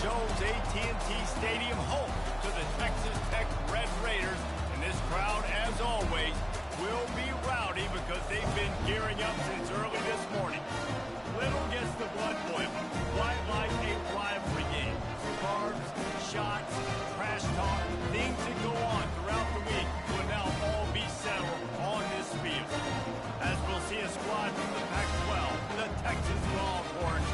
Jones AT&T Stadium, home to the Texas Tech Red Raiders. And this crowd, as always, will be rowdy because they've been gearing up since early this morning. Little gets the blood boiling, quite like a rivalry game. Sparks, shots, trash talk, things that go on throughout the week will now all be settled on this field. As we'll see a squad from the Pac-12, the Texas Longhorns,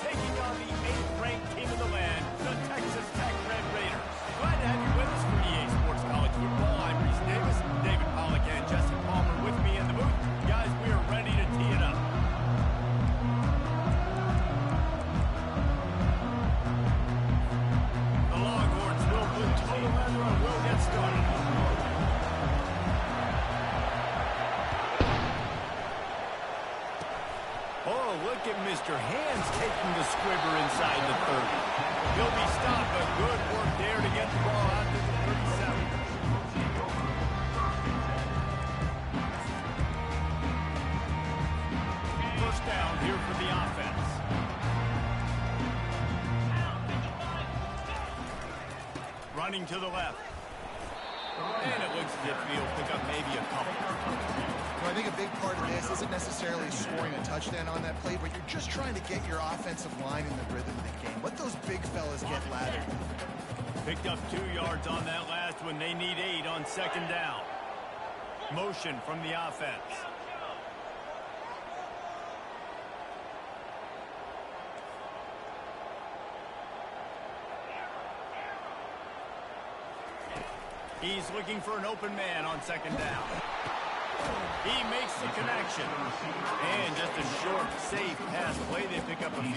taking on the 8th-ranked team in the land, the Texas Tech Red Raiders. Glad to have you with us for EA Sports College Football. I'm Reese Davis, David Pollack, and Jesse Palmer with me in the booth. Guys, we are ready to tee it up. The Longhorns will put total weather and will get started. Oh, look at Mr. Hands taking the squibber inside the 30. He'll be stopped, but good work there to get the ball out to the 37. First down here for the offense. Running to the left. And it looks as if he'll pick up maybe a couple. I think a big part of this isn't necessarily scoring a touchdown on that play, but you're just trying to get your offensive line in the rhythm of the game. Let those big fellas get lathered. Picked up 2 yards on that last one. They need 8 on second down. Motion from the offense. He's looking for an open man on second down. He makes the connection. And just a short, safe pass play. They pick up a few.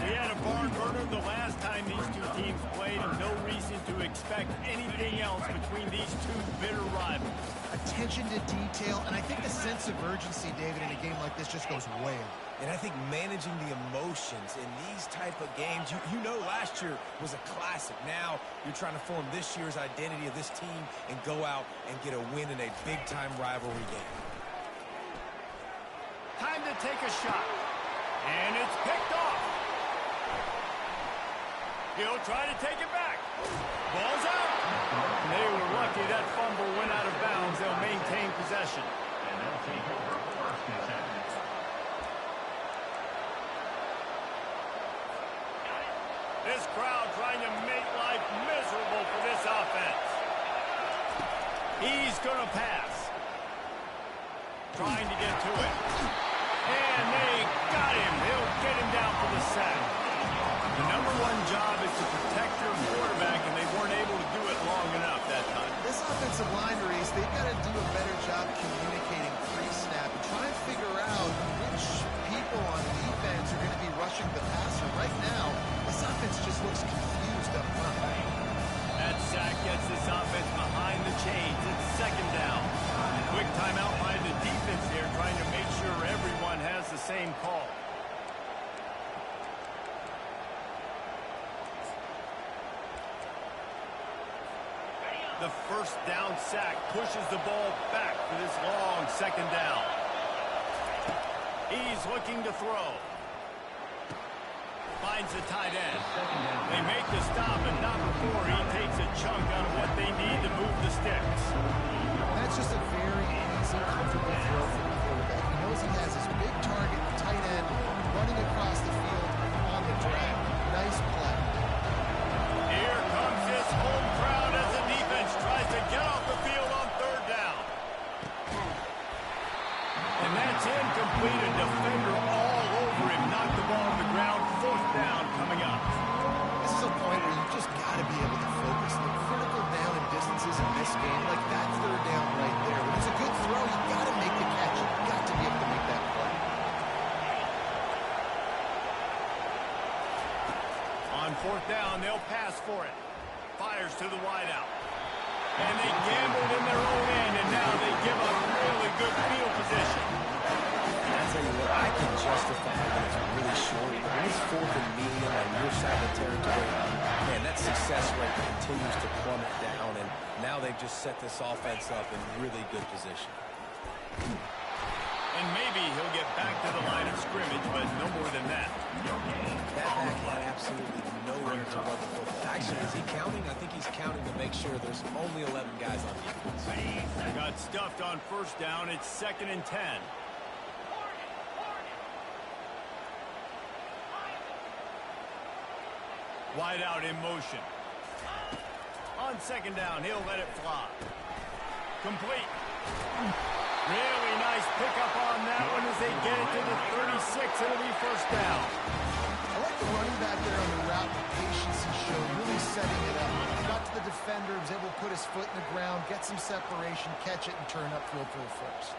We had a barn burner the last time these two teams played, and no reason to expect anything else between these two bitter rivals. Attention to detail, and I think the sense of urgency, David, in a game like this just goes way up. And I think managing the emotions in these type of games, you know last year was a classic. Now you're trying to form this year's identity of this team and go out and get a win in a big-time rivalry game. Time to take a shot. And it's picked off. He'll try to take it back. Ball's out. They were lucky that fumble went out of bounds. They'll maintain possession. And they'll take over first and 10. This crowd trying to make life miserable for this offense. He's going to pass. Trying to get to it. And they got him. He'll get him down for the sack. The number one job is to protect your quarterback, and they weren't able to do it long enough that time. This offensive line, Reese, they've got to do a better job communicating pre-snap and try and figure out which people on defense are going to be rushing the passer. Right now, this offense just looks confused up front. That sack gets this offense behind the chains. It's second down. Quick timeout by the defense here, trying to make sure everyone has the same call. The first down sack pushes the ball back for this long second down. He's looking to throw. Finds the tight end. They make the stop, but not before he takes a chunk out of what they need to move the sticks. That's just a very easy, comfortable throw for the quarterback. He knows he has his big target, the tight end, running across the field on the drag. Nice play. Here comes this home crowd as the defense tries to get off the field on third down. And that's incomplete. A defender all over him. Knocked the ball on the ground. Fourth down coming up. This is a point where you just got to be able to focus. The critical down and distances in this game, like that third down right there. When it's a good throw, you got to make the catch. You got to be able to make that play. On fourth down, they'll pass for it. Fires to the wideout. And they gambled in their own end, and now they give up really good field position. I tell you what, I can justify that it's really short. When it's fourth and medium on your side of the territory, man, that success rate continues to plummet down, and now they've just set this offense up in really good position. And maybe he'll get back to the line of scrimmage, but no more than that. That back had absolutely nowhere to Is he counting? I think he's counting to make sure there's only 11 guys on defense. Got stuffed on first down. It's 2nd and 10. Wide out in motion. On 2nd down, he'll let it fly. Complete. Really nice pickup on that one as they get it to the 36. It'll be first down. I like the running back there on the route, the patience he showed, really setting it up. He got to the defender, was able to put his foot in the ground, get some separation, catch it, and turn upfield for the first.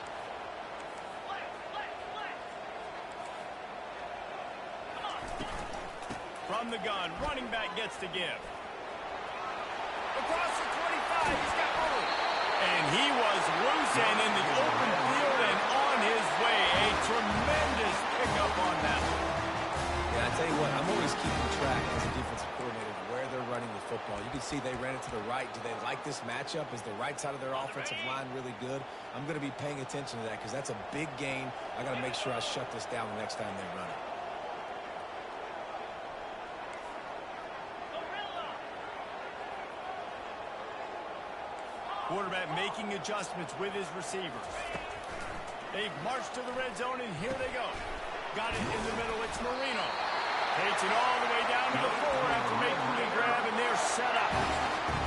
From the gun, running back gets to give. Across the 25, he's got room. And he was loose and in the open field and on his way. A tremendous pickup on that one. Yeah, I tell you what, I'm always keeping track as a defensive coordinator where they're running the football. You can see they ran it to the right. Do they like this matchup? Is the right side of their offensive line really good? I'm going to be paying attention to that because that's a big gain. I got to make sure I shut this down the next time they run it. Quarterback making adjustments with his receivers. They've marched to the red zone, and here they go. Got it in the middle. It's Marino. Takes it all the way down to the 4 after making the grab, and they're set up.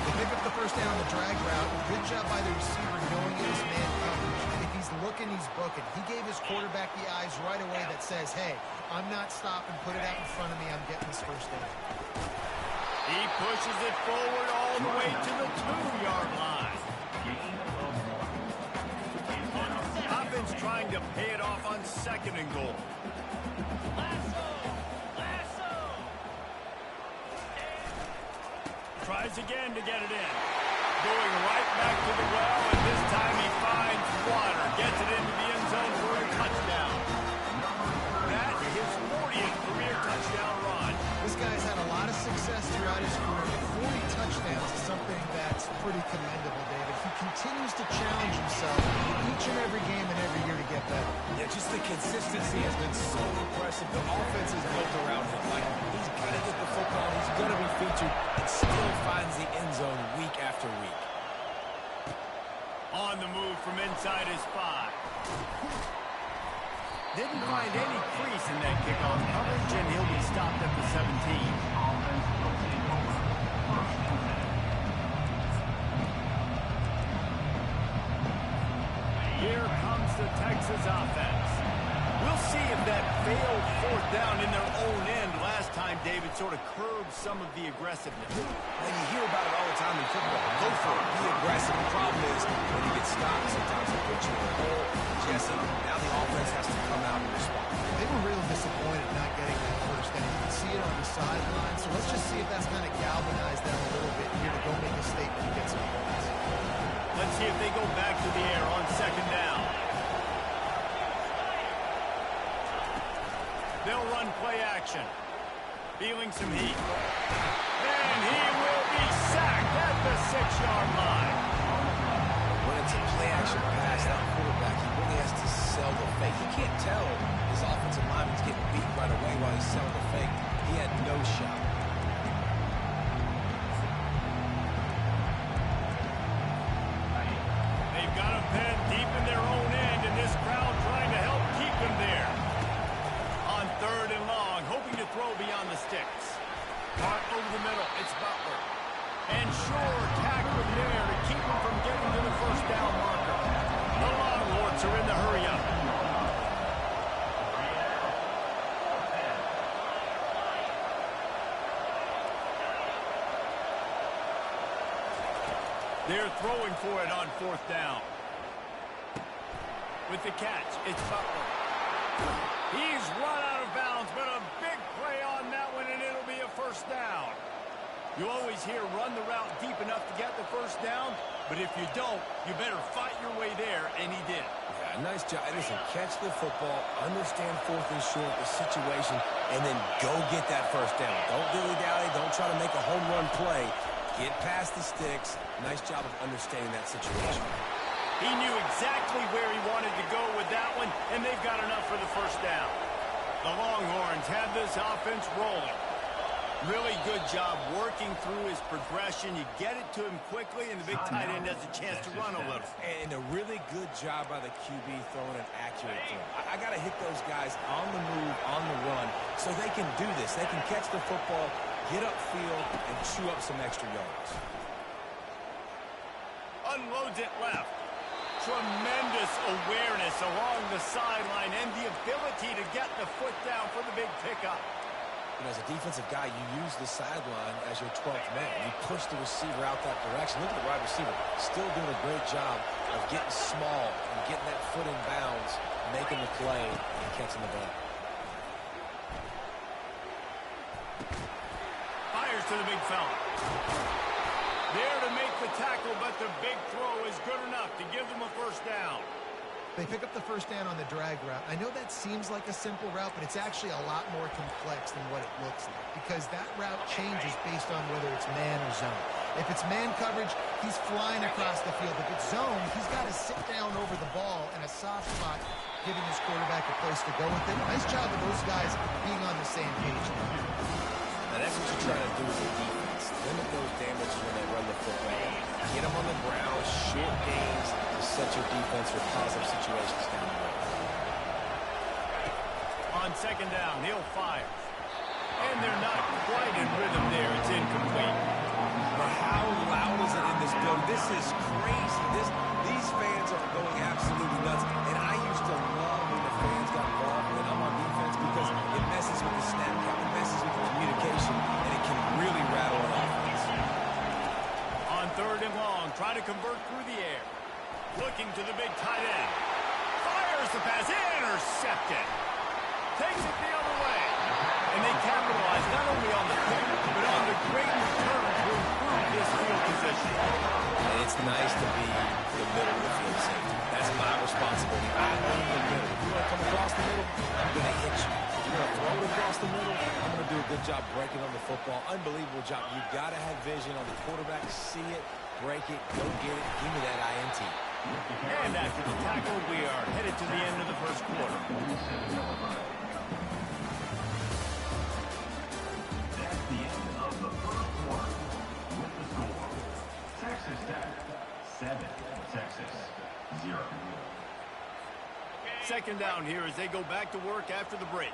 They pick up the first down on the drag route. Good job by the receiver knowing it is man coverage. If he's looking, he's booking. He gave his quarterback the eyes right away that says, hey, I'm not stopping. Put it out in front of me. I'm getting this first down. He pushes it forward all the way to the 2-yard line. Offense trying to pay it off on 2nd and goal. Tries again to get it in. Going right back to the well, and this time he finds water. Gets it into the end zone for a touchdown. That is his 40th career touchdown run. This guy's had a lot of success throughout his career, but 40 touchdowns is something that's pretty commendable, David. He continues to challenge himself each and every game and every year to get better. Yeah, just the consistency has been so impressive. The offense is built around him. Like, he's going to get the football, he's going to be featured, and still finds the end zone week after week. On the move from inside his 5. Didn't find any crease in that kickoff coverage, and he'll be stopped at the 17. Here comes the Texas offense. We'll see if that failed 4th down in their own end last time, David, sort of curbed some of the aggressiveness. And you hear about it all the time in football. Go for it. Be aggressive. The problem is when you get stopped, sometimes it puts you in a hole. Jesse, now the offense has to come out and respond. They were real disappointed not getting that first down. You can see it on the sideline. So let's just see if that's kind of galvanized them a little bit here to go make a statement and get some points. Let's see if they go back to the air on 2nd down. They'll run play action. Feeling some heat. And he will be sacked at the 6-yard line. When it's a play-action pass, that quarterback, he really has to sell the fake. He can't tell his offensive lineman's getting beat right away while he's selling the fake. He had no shot. They've got a pen deep in their own end, and this crowd trying to help keep them there. On 3rd and long, hoping to throw beyond the sticks. Caught over the middle, it's Butler. And sure, tackling there to keep him from getting to the first down marker. The Longhorns are in the hurry-up. They're throwing for it on 4th down. With the catch, it's Butler. He's run out of bounds, but a big play on that one, and it'll be a first down. You always hear run the route deep enough to get the first down, but if you don't, you better fight your way there, and he did. Yeah, nice job. Listen, catch the football, understand 4th and short, the situation, and then go get that first down. Don't dilly-dally. Don't try to make a home run play. Get past the sticks. Nice job of understanding that situation. He knew exactly where he wanted to go with that one, and they've got enough for the first down. The Longhorns have this offense rolling. Really good job working through his progression. You get it to him quickly, and the big tight end has a chance to run a little. And a really good job by the QB throwing an accurate throw. I got to hit those guys on the move, on the run, so they can do this. They can catch the football, get upfield, and chew up some extra yards. Unloads it left. Tremendous awareness along the sideline and the ability to get the foot down for the big pickup. And as a defensive guy, you use the sideline as your 12th man. You push the receiver out that direction. Look at the wide receiver. Still doing a great job of getting small and getting that foot in bounds, making the play, and catching the ball. Fires to the big fella. There to make the tackle, but the big throw is good enough to give them a first down. They pick up the first down on the drag route. I know that seems like a simple route, but it's actually a lot more complex than what it looks like because that route changes based on whether it's man or zone. If it's man coverage, he's flying across the field. If it's zone, he's got to sit down over the ball in a soft spot, giving his quarterback a place to go with it. Nice job of those guys being on the same page. Now that's what you're trying to do as a defense. Limit those damages when they run the football. Get them on the ground, short gains to set your defense for positive situations down the road. On second down, he'll fire. And they're not quite in rhythm there. It's incomplete. But how loud is it in this building? This is crazy. These fans are going absolutely nuts. And I used to love when the fans got involved when I'm on defense because it messes with the snap count, it messes with the communication, and it can really rattle an offense. On third and long, trying to convert through the air. Looking to the big tight end. Fires the pass. Intercepted. Takes it the other way. And they capitalize not only on the pick, but on the great return to improve this field position. And it's nice to be the middle of the field safety. That's my responsibility. I own the middle. If you want to come across the middle, I'm going to hit you. If you're going to throw it across the middle, I'm going to do a good job breaking on the football. Unbelievable job. You've got to have vision on the quarterback. See it, break it, go get it. Give me that INT. And after the tackle, we are headed to the end of the first quarter. That's the end of the first quarter. With the score, Texas Tech 7, Texas 0. Second down here as they go back to work after the break.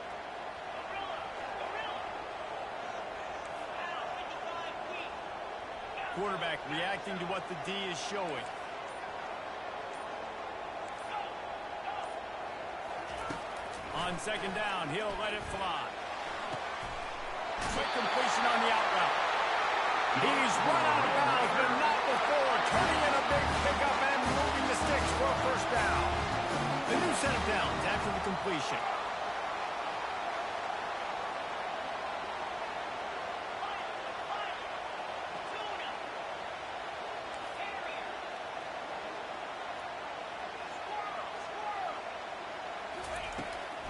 Quarterback reacting to what the D is showing. On second down, he'll let it fly. Quick completion on the out route. He's run out of bounds, but not before. Turning in a big pickup and moving the sticks for a first down. The new set of downs after the completion.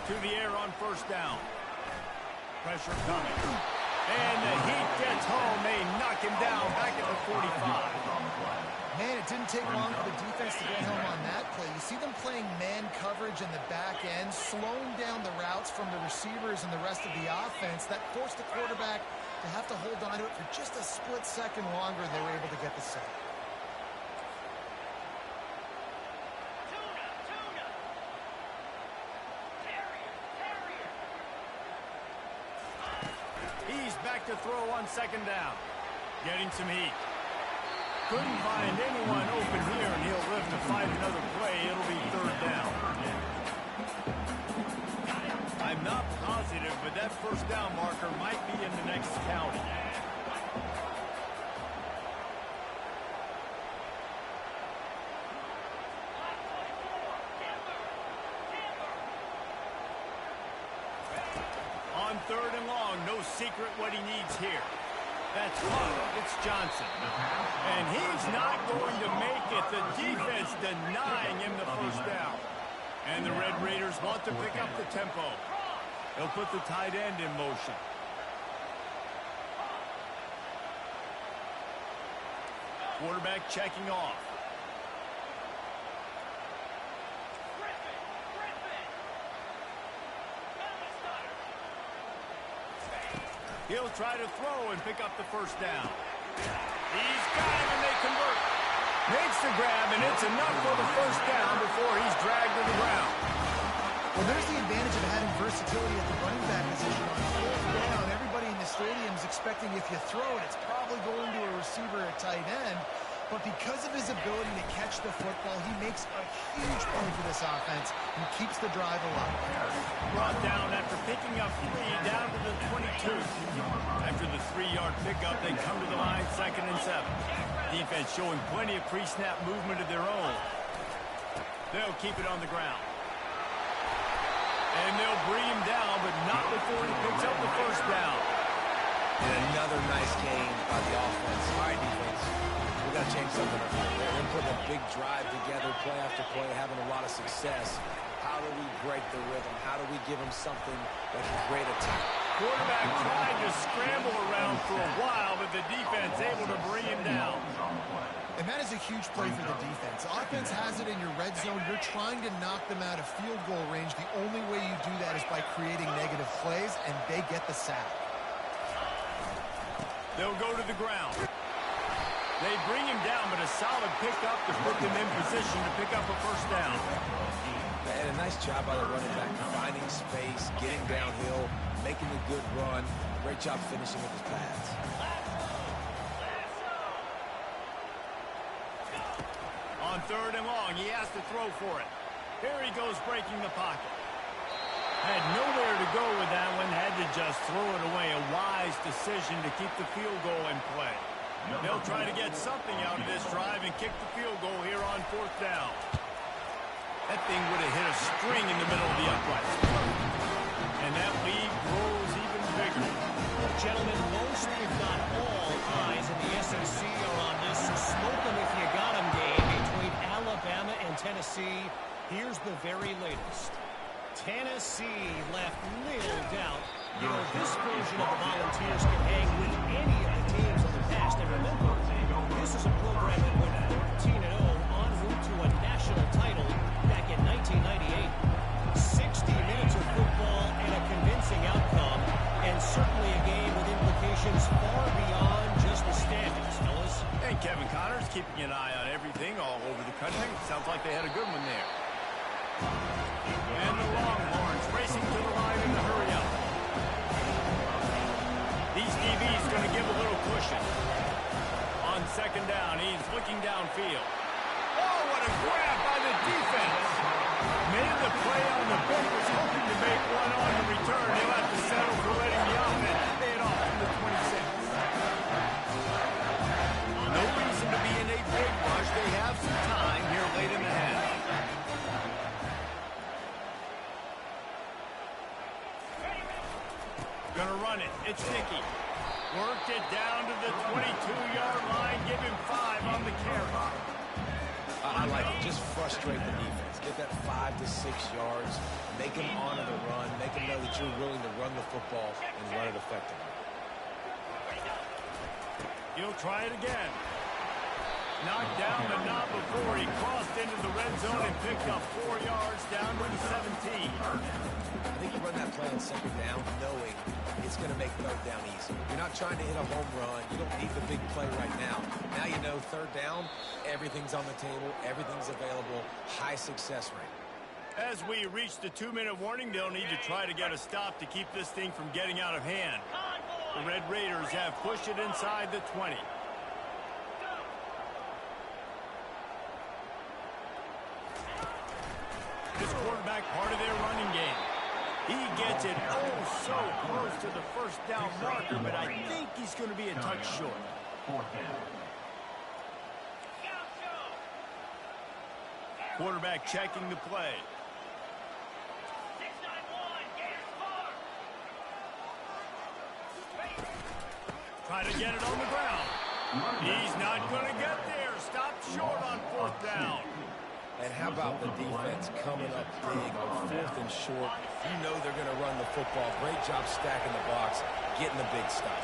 To the air on first down. Pressure coming. And the heat gets home. They knock him down back at the 45. Man, it didn't take long for the defense to get home on that play. You see them playing man coverage in the back end, slowing down the routes from the receivers and the rest of the offense. That forced the quarterback to have to hold on to it for just a split second longer. They were able to get the sack. He's back to throw on second down. Getting some heat. Couldn't find anyone open here, and he'll live to find another play. It'll be third down. I'm not positive, but that first down marker might be in the next county. On third and long, no secret what he needs here. That's hot. It's Johnson. And he's not going to make it. The defense denying him the first down. And the Red Raiders want to pick up the tempo. They'll put the tight end in motion. Quarterback checking off. He'll try to throw and pick up the first down. He's got him, and they convert. Makes the grab, and it's enough for the first down before he's dragged to the ground. Well, there's the advantage of having versatility at the running back position. On fourth down, everybody in the stadium is expecting if you throw it, it's probably going to a receiver at tight end. But because of his ability to catch the football, he makes a huge play for this offense and keeps the drive alive. Brought down after picking up 3 down to the 22. After the 3-yard pickup, they come to the line 2nd and 7. Defense showing plenty of pre-snap movement of their own. They'll keep it on the ground. And they'll bring him down, but not before he picks up the first down. And another nice game by the offense. All right, defense. We've got to change something up here. They're putting a big drive together, play after play, having a lot of success. How do we break the rhythm? How do we give them something that can create a time? Quarterback tried to scramble around for a while, but the defense able to bring him down. And that is a huge play for the defense. Offense has it in your red zone. You're trying to knock them out of field goal range. The only way you do that is by creating negative plays, and they get the sack. They'll go to the ground. They bring him down, but a solid pickup to put them in position to pick up a first down. And a nice job by the running back, finding space, getting downhill, making a good run. Great job finishing with his pads. On 3rd and long, he has to throw for it. Here he goes breaking the pocket. Had nowhere to go with that one, had to just throw it away. A wise decision to keep the field goal in play. They'll try to get something out of this drive and kick the field goal here on 4th down. That thing would have hit a string in the middle of the uprights. And that lead grows even bigger. Gentlemen, most, if not all, eyes in the SEC are on this smoke them if you got them game between Alabama and Tennessee. Here's the very latest. Tennessee left little doubt. You know, this version of the Volunteers can hang with any of the teams of the past. And remember, this is a program that went 13-0 en route to a national title back in 1998. 60 minutes of football and a convincing outcome, and certainly a game with implications far beyond just the standings, fellas. And Kevin Connor's keeping an eye on everything all over the country. Sounds like they had a good one there. And the Longhorns racing to the line in the hurry-up. These DBs going to give a little cushion. On 2nd down, he's looking downfield. Oh, what a grab by the defense. Made the play on the bench, was hoping to make one on the return. He'll have to settle for letting the offense pay it off from the 26. No reason to be in a big rush. They have some time here late in the half. Gonna run it. It's Dickey. Worked it down to the 22-yard line. Give him 5 on the carry. I like it. Just frustrate the defense. Get that 5 to 6 yards. Make them honor the run. Make them know that you're willing to run the football and run it effectively. He'll try it again. Knocked down, but not before he crossed into the red zone and picked up 4 yards down to the 17. I think you run that play on 2nd down knowing it's going to make 3rd down easy. You're not trying to hit a home run. You don't need the big play right now. Now you know 3rd down, everything's on the table, everything's available, high success rate. As we reach the 2-minute warning, they'll need to try to get a stop to keep this thing from getting out of hand. The Red Raiders have pushed it inside the 20. This quarterback part of their running game. He gets it oh so close to the first down marker, but I think he's going to be a touch short. 4th down. Quarterback checking the play. Try to get it on the ground. He's not going to get there. Stop short on 4th down. And how about the defense coming up big on 4th and short? You know they're going to run the football. Great job stacking the box, getting the big stop.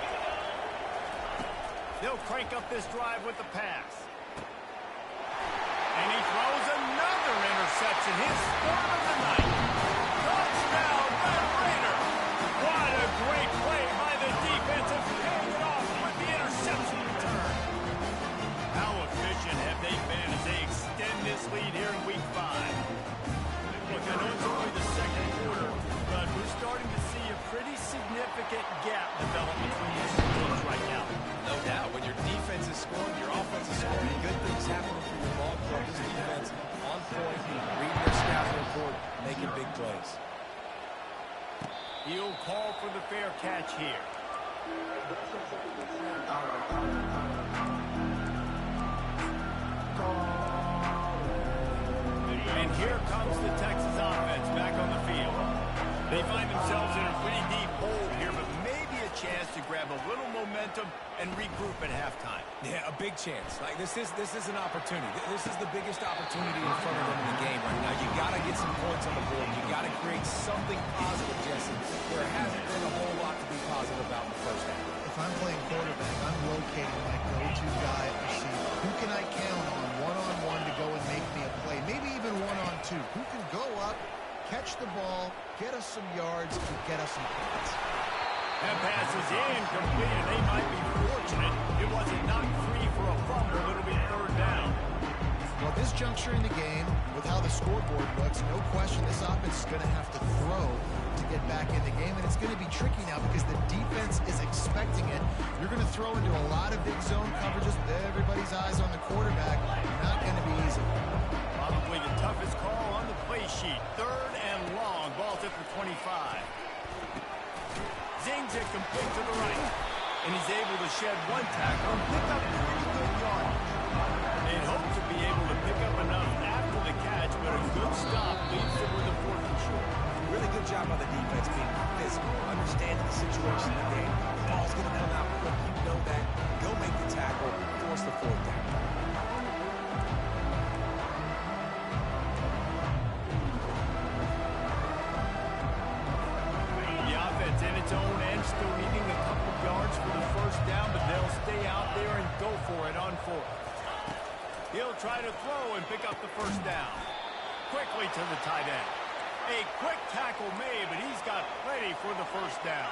They'll crank up this drive with the pass. And he throws another interception. His 4th of the night. Touchdown, Red Raider. What a great play by the defense fair catch here. And here comes the Texas offense back on the field. They find themselves in a pretty deep hole here, but maybe a chance to grab a little momentum and regroup at halftime. Yeah, a big chance. Like this is an opportunity. This is the biggest opportunity in front of them in the game right now. You got to get some points on the board. You got to create something positive, Jesse, where it hasn't been a whole lot to be positive about in the first half. If I'm playing quarterback, I'm locating my go-to guy at receiver. Who can I count on one-on-one to go and make me a play? Maybe even one-on-two. Who can go up, catch the ball, get us some yards, and get us some points? That pass is incomplete, and they might be fortunate it wasn't knocked free for a fumble. It'll be third down. Well, this juncture in the game, with how the scoreboard looks, no question this offense is going to have to throw to get back in the game, and it's going to be tricky now because the defense is expecting it. You're going to throw into a lot of big zone coverages with everybody's eyes on the quarterback. Not going to be easy. Probably the toughest call on the play sheet. Third and long. Ball's at the 25. Zings it complete to the right. And he's able to shed one tackle and pick up pretty good yardage. They'd hope to be able to pick up enough after the catch, but a good stop leads them with a 4th and short. Really good job by the defense being physical, understanding the situation in the game. The ball's going to come out quick. You know that. Go make the tackle, force the 4th down. The offense in its own end, still needing a couple yards for the first down, but they'll stay out there and go for it on 4th. He'll try to throw and pick up the first down. Quickly to the tight end. A quick tackle made, but he's got plenty for the first down.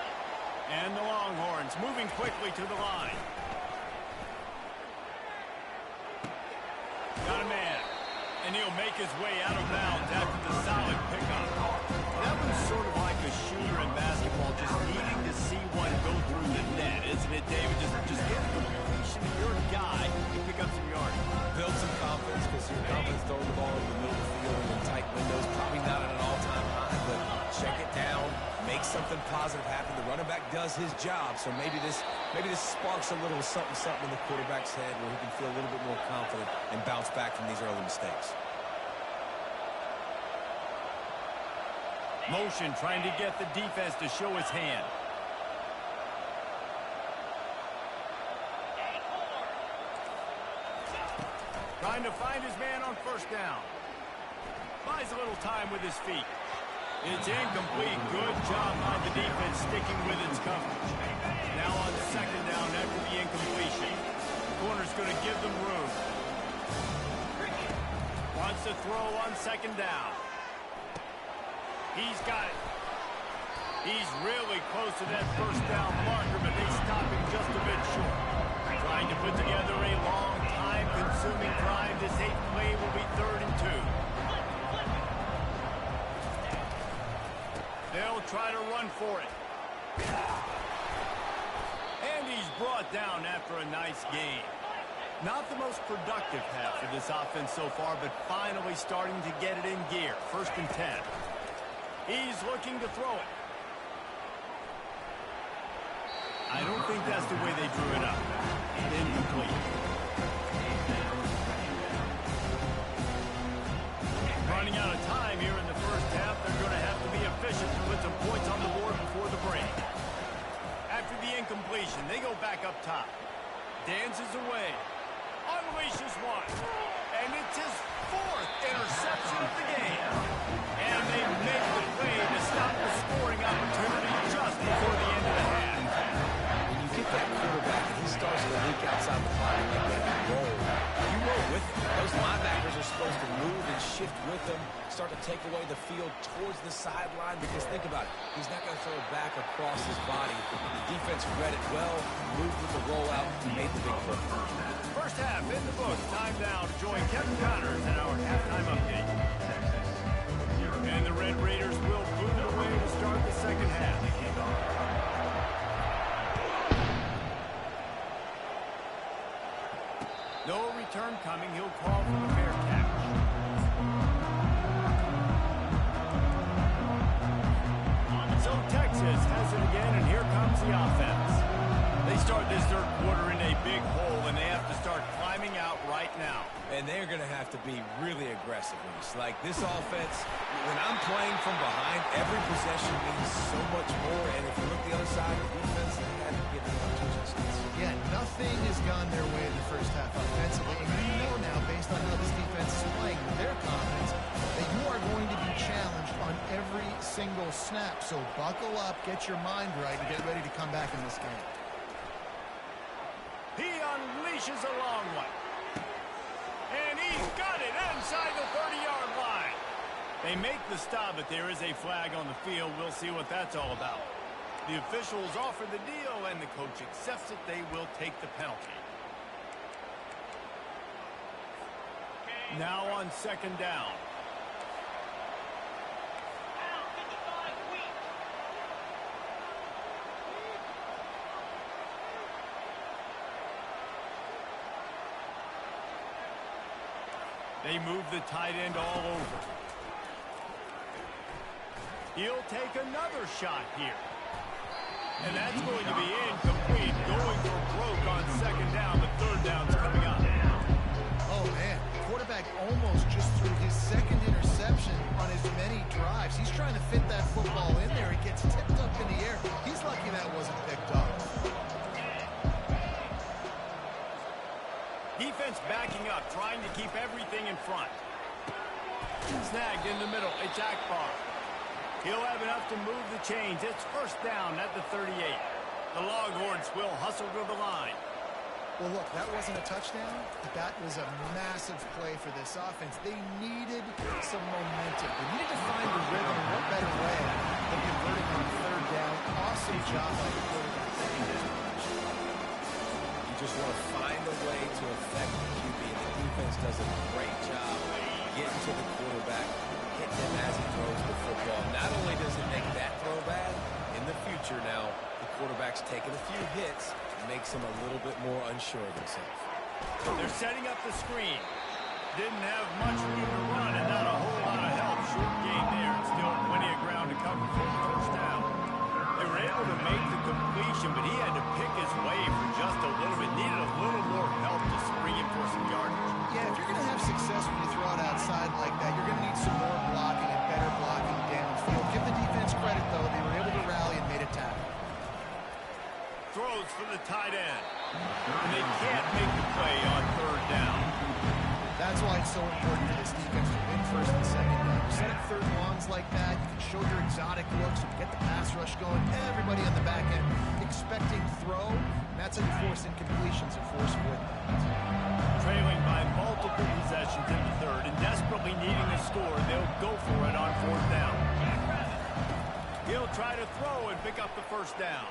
And the Longhorns moving quickly to the line. Got a man. And he'll make his way out of bounds after the solid pickup. That was sort of like a shooter in basketball, just needing to see one go through the net, isn't it, David? Just get a completion of your guy and pick up some yards. Build some confidence because your confidence throwing the ball in the middle of the field and in tight windows, probably not at an all-time high, but check it down, make something positive happen. The running back does his job, so maybe this sparks a little something in the quarterback's head where he can feel a little bit more confident and bounce back from these early mistakes. Motion trying to get the defense to show his hand. Trying to find his man on first down. Buys a little time with his feet. It's incomplete. Good job by the defense sticking with its coverage. Now on second down after the incompletion. Corner's going to give them room. Wants to throw on second down. He's got it. He's really close to that first down marker, but they stop him just a bit short. Trying to put together a long time-consuming drive. This 8th play will be 3rd and 2. They'll try to run for it. And he's brought down after a nice game. Not the most productive half for this offense so far, but finally starting to get it in gear. 1st and 10. He's looking to throw it. I don't think that's the way they drew it up. Incomplete. Running out of time here in the first half. They're going to have to be efficient to put some points on the board before the break. After the incompletion, they go back up top. Dances away. Unleashes one. And it's his 4th interception of the game. And they make the play to stop the scoring opportunity just before the end of the half. When you get that quarterback and he starts to leak outside the pocket like that and roll, you roll with him. Those linebackers are supposed to move and shift with him, start to take away the field towards the sideline because think about it. He's not going to throw it back across his body. The defense read it well, moved with the rollout, and made the big play. First half in the books. Time now to join Kevin Connors in our halftime update. And the Red Raiders will boot it away to start the second half. No return coming. He'll call for the fair catch. So Texas has it again, and here comes the offense. They start this third quarter in a big hole, and they have to start climbing out right now. And they're going to have to be really aggressive. Like this offense, when I'm playing from behind, every possession means so much more. And if you look the other side, the defense, they had to get more distance. Yeah, nothing has gone their way in the first half offensively. And you know now, based on how this defense is playing with their confidence, that you are going to be challenged on every single snap. So buckle up, get your mind right, and get ready to come back in this game. He unleashes a long one. And he's got it inside the 30-yard line. They make the stop, but there is a flag on the field. We'll see what that's all about. The officials offer the deal, and the coach accepts it. They will take the penalty. Now on second down. They move the tight end all over. He'll take another shot here. And that's going to be incomplete. Going for broke on second down. The third down's coming up. Oh, man. The quarterback almost just threw his second interception on as many drives. He's trying to fit that football in there. It gets tipped up in the air. He's lucky that wasn't picked up. Defense backing up, trying to keep everything in front. Snagged in the middle. It's Akbar. He'll have enough to move the chains. It's first down at the 38. The Longhorns will hustle to the line. Well, look, that wasn't a touchdown, but that was a massive play for this offense. They needed some momentum. They needed to find the rhythm. What better way than converting on third down? Awesome job by the quarterback. You just want to find a way to affect the QB, and the defense does a great job getting to the quarterback, hitting him as he throws the football. Not only does it make that throw bad, in the future now, the quarterback's taking a few hits, makes him a little bit more unsure of himself. They're setting up the screen. Didn't have much room to run and not a whole lot of help. Short game there, and still plenty of ground to cover for the first down. They were able to make the completion, but he had to pick his way for just a little bit. Needed a little more help to spring him for some yardage. Yeah, if you're going to have success when you throw it outside like that, you're going to need some more blocking and better blocking downfield. Give the defense credit, though. They were able to rally and made a tackle. Throws for the tight end. And they can't make the play on third down. That's why it's so important for this defense to win first and second down. You set up third and longs like that, you can show your exotic looks, you can get the pass rush going, everybody on the back end expecting throw, and that's how you force incompletions and force fourth downs. Trailing by multiple possessions in the third and desperately needing a score, they'll go for it on fourth down. He'll try to throw and pick up the first down.